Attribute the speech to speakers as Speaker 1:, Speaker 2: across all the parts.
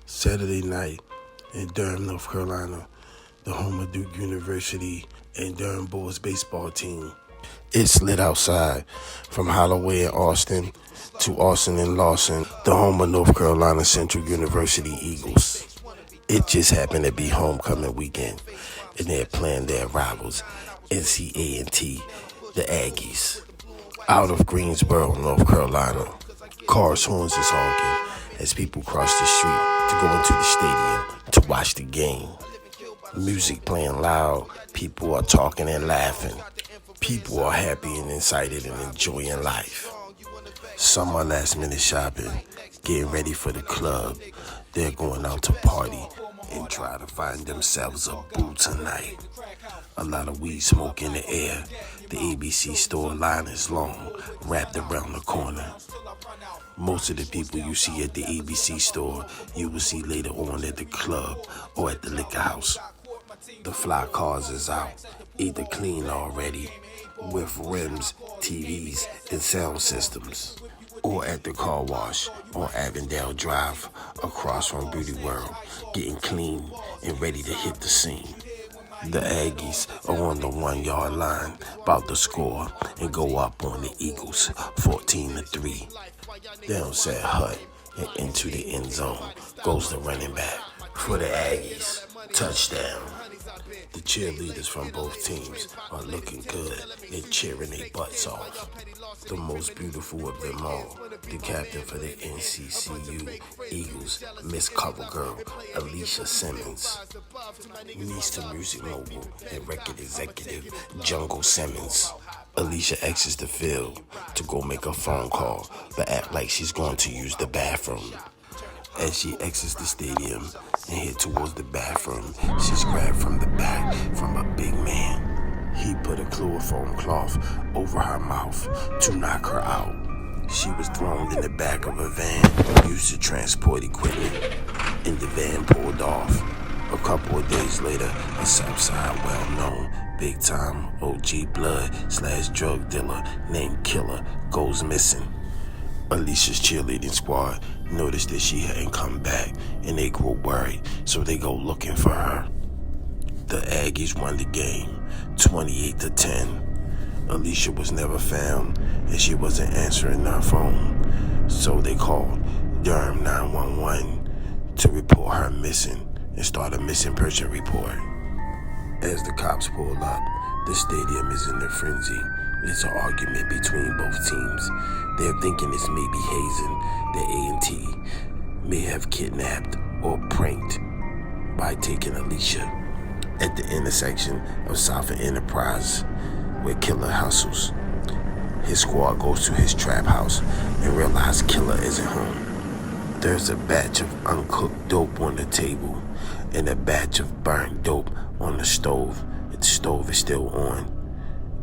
Speaker 1: Saturday night in Durham, North Carolina, the home of Duke University and Durham boys baseball team. It's lit outside from Holloway and Austin to Austin and Lawson, the home of North Carolina Central University Eagles. It just happened to be homecoming weekend, and they're playing their rivals, NCA&T, the Aggies, out of Greensboro, North Carolina. Cars' horns is honking as people cross the street to go into the stadium to watch the game. Music playing loud, people are talking and laughing. People are happy and excited and enjoying life. Some are last minute shopping, getting ready for the club. They're going out to party and try to find themselves a boo tonight. A lot of weed smoke in the air. The ABC store line is long, wrapped around the corner. Most of the people you see at the ABC store, you will see later on at the club or at the liquor house. The fly cars is out, either clean already, with rims, TVs, and sound systems, or at the car wash on Avondale Drive across from Beauty World, getting clean and ready to hit the scene. The Aggies are on the 1 yard line, about to score and go up on the Eagles, 14-3. Down said Hut and into the end zone goes the running back for the Aggies. Touchdown. The cheerleaders from both teams are looking good and cheering their butts off. The most beautiful of them all, the captain for the NCCU Eagles, Miss Covergirl, Alicia Simmons. Niece to music mogul and record executive, Jungle Simmons. Alicia exits the field to go make a phone call, but act like she's going to use the bathroom. As she exits the stadium and head towards the bathroom, she's grabbed from the back from a big man. He put a chloroform cloth over her mouth to knock her out. She was thrown in the back of a van used to transport equipment, and the van pulled off. A couple of days later, a Southside well-known, big-time OG blood/drug dealer named Killer goes missing. Alicia's cheerleading squad noticed that she hadn't come back, and they grew worried, so they go looking for her. The Aggies won the game, 28-10. Alicia was never found, and she wasn't answering her phone, so they called Durham 911 to report her missing and start a missing person report. As the cops pull up, the stadium is in a frenzy. It's an argument between both teams. They're thinking it's maybe hazing that A&T may have kidnapped or pranked by taking Alicia. At the intersection of South and Enterprise, where Killer hustles, his squad goes to his trap house and realizes Killer isn't home. There's a batch of uncooked dope on the table and a batch of burnt dope on the stove. The stove is still on.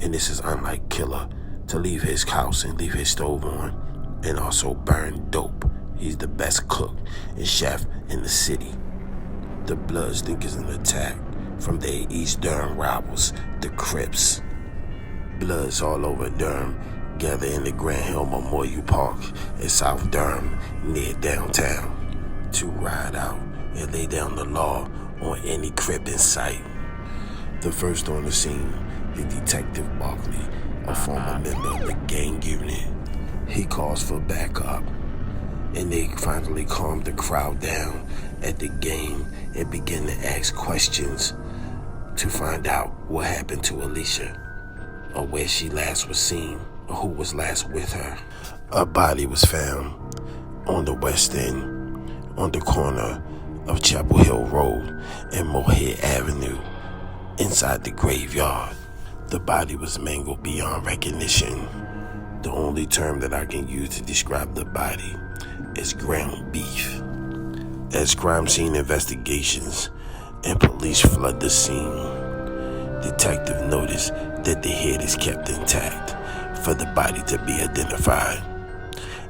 Speaker 1: And this is unlike Killer to leave his house and leave his stove on and also burn dope. He's the best cook and chef in the city. The Bloods think it's an attack from their East Durham rivals, the Crips. Bloods all over Durham gather in the Grand Hill Memorial Park in South Durham near downtown to ride out and lay down the law on any Crip in sight. The first on the scene is Detective Barkley, a former member of the gang unit. He calls for backup, and they finally calm the crowd down at the game and begin to ask questions to find out what happened to Alicia, or where she last was seen, or who was last with her. A body was found on the west end, on the corner of Chapel Hill Road and Moorhead Avenue, inside the graveyard. The body was mangled beyond recognition. The only term that I can use to describe the body is ground beef. As crime scene investigations and police flood the scene, detective noticed that the head is kept intact for the body to be identified,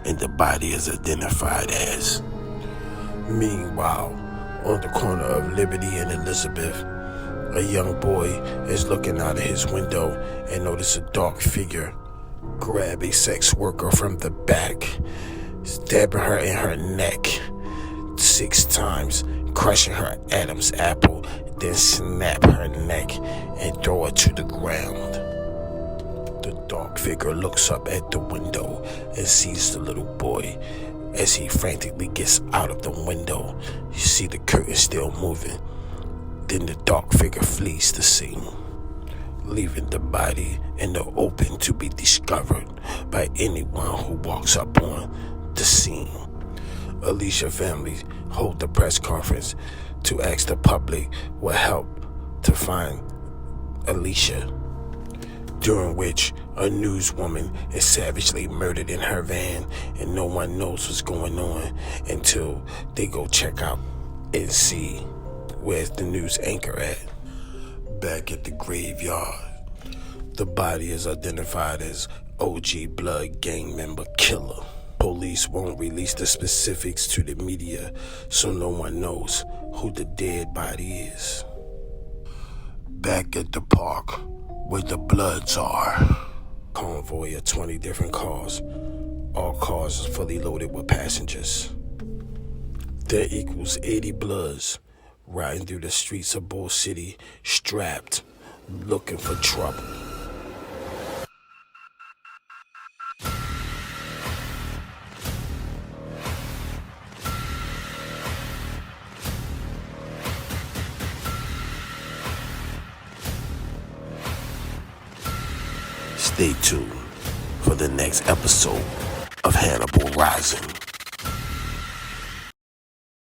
Speaker 1: and the body is identified as. Meanwhile, on the corner of Liberty and Elizabeth, a young boy is looking out of his window and notices a dark figure grab a sex worker from the back, stabbing her in her neck 6 times, crushing her Adam's apple, then snap her neck and throw her to the ground. The dark figure looks up at the window and sees the little boy. As he frantically gets out of the window, you see the curtain still moving. Then the dark figure flees the scene, leaving the body in the open to be discovered by anyone who walks up on the scene. Alicia family hold the press conference to ask the public what help to find Alicia, during which a newswoman is savagely murdered in her van and no one knows what's going on until they go check out and see where's the news anchor at. Back at the graveyard, the body is identified as OG Blood gang member Killer. Police won't release the specifics to the media, so no one knows who the dead body is. Back at the park, where the Bloods are. Convoy of 20 different cars. All cars are fully loaded with passengers. That equals 80 Bloods riding through the streets of Bull City, strapped, looking for trouble. Stay tuned for the next episode of Hannibal Rising.